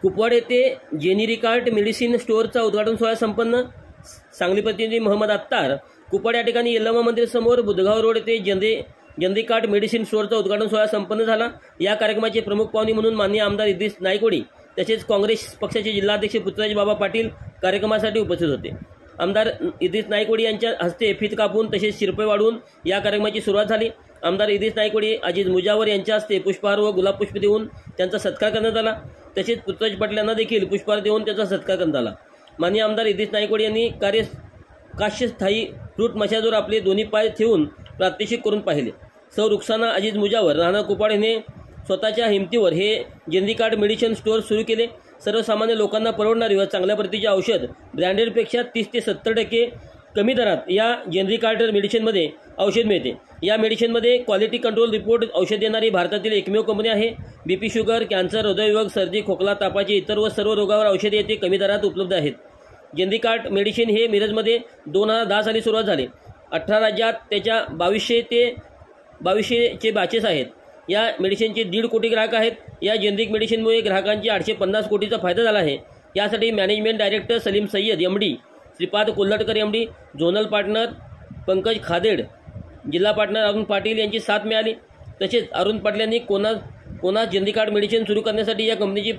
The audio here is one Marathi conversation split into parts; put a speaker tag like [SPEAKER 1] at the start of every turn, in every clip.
[SPEAKER 1] कुपवाड येथे जेनेरिकार्ट मेडिसिन स्टोअरचा उद्घाटन सोहळा संपन्न. सांगली प्रतिनिधी मोहम्मद अत्तार. कुपवाड या ठिकाणी यल्लमा मंदिर समोर बुधगाव रोड येथे जेनेरिकार्ट मेडिसिन स्टोअरचा उद्घाटन सोहळा संपन्न झाला. या कार्यक्रमाचे प्रमुख पाहुणे म्हणून माननीय आमदार इद्रिस नाईकवडी तसेच काँग्रेस पक्षाचे जिल्हाध्यक्ष पृथ्वीराज बाबा पाटील कार्यक्रमासाठी उपस्थित होते. आमदार इद्रिस नाईकवडी यांच्या हस्ते फीत कापून तसेच शिरपे वाढवून या कार्यक्रमाची सुरुवात झाली. आमदार इद्रिस नाईकवडी, अजीज मुजावर यांच्या हस्ते पुष्पहार व गुलाब पुष्प देऊन त्यांचा सत्कार करण्यात आला. तसेच पृथ्वीराज पाटील यांना देखील पुष्पहार देऊन त्यांचा सत्कार करण्यात आला. माननीय आमदार इद्रिस नाईकवडी यांनी काश्यस्थायी फ्रूट मशाजवर आपले दोन्ही पाय ठेवून प्रात्यक्षिक करून पाहिले. सौ रुखसाना अजीज मुजावर राहणार कुपवाड यांनी स्वतःच्या हिमतीवर हे जेनेरिकार्ट मेडिसिन स्टोअर सुरू केले. सर्वसामान्य लोकांना परवडणारी व चांगल्या प्रतीचे औषध ब्रँडेडपेक्षा 30 ते 70% कमी दरात या जेनेरिकार्ट मेडिसिनमध्ये औषध मिळते. या मेडिसिनमध्ये क्वालिटी कंट्रोल रिपोर्ट औषध देणारी भारतातील एकमेव कंपनी आहे. बीपी, शुगर, कॅन्सर, हृदयविभाग, सर्दी, खोकला, तापाचे इतर व सर्व रोगावर औषधे येथे कमी दरात उपलब्ध आहेत. जेनेरिकार्ट मेडिसिन हे मिरजमध्ये 2010 साली सुरुवात झाले. 18 राज्यात त्याच्या 2200 बॅचेस आहेत. या मेडिसिनचे 1.5 कोटी ग्राहक आहेत. या जेनेरिक मेडिसिनमुळे ग्राहकांची 850 कोटीचा फायदा झाला आहे. यासाठी management director Salim Sayyad MD, Shripad Kolhatkar MD, zonal partner Pankaj Khaded, जिल्हा पार्टनर अरुण पाटील यांची साथ मिळाली. तसेच अरुण पाटील यांनी कोणा जेनेरिकार्ट मेडिसिन सुरू करण्यासाठी या कंपनीची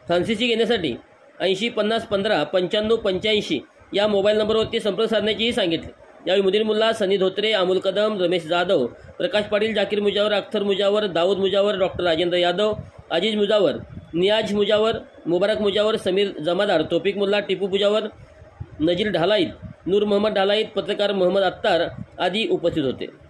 [SPEAKER 1] फ्रान्सिसी घेण्यासाठी 80 50 15 95 85 या मोबाईल नंबरवरती संपर्क साधण्याचीही सांगितले. यावेळी मुदीर मुल्ला, सनी धोत्रे, अमोल कदम, रमेश जाधव, प्रकाश पाटील, जाकीर मुजावर, अख्तर मुजावर, दाऊद मुजावर, डॉक्टर राजेंद्र यादव, अजीज मुजावर, नियाज मुजावर, मुबारक मुजावर, समीर जमादार, तौफिक मुल्ला, टिपू मुजावर, नजीर ढालाईत, नूर मोहम्मद ढालाईत, पत्रकार मोहम्मद अत्तार आदी उपस्थित होते.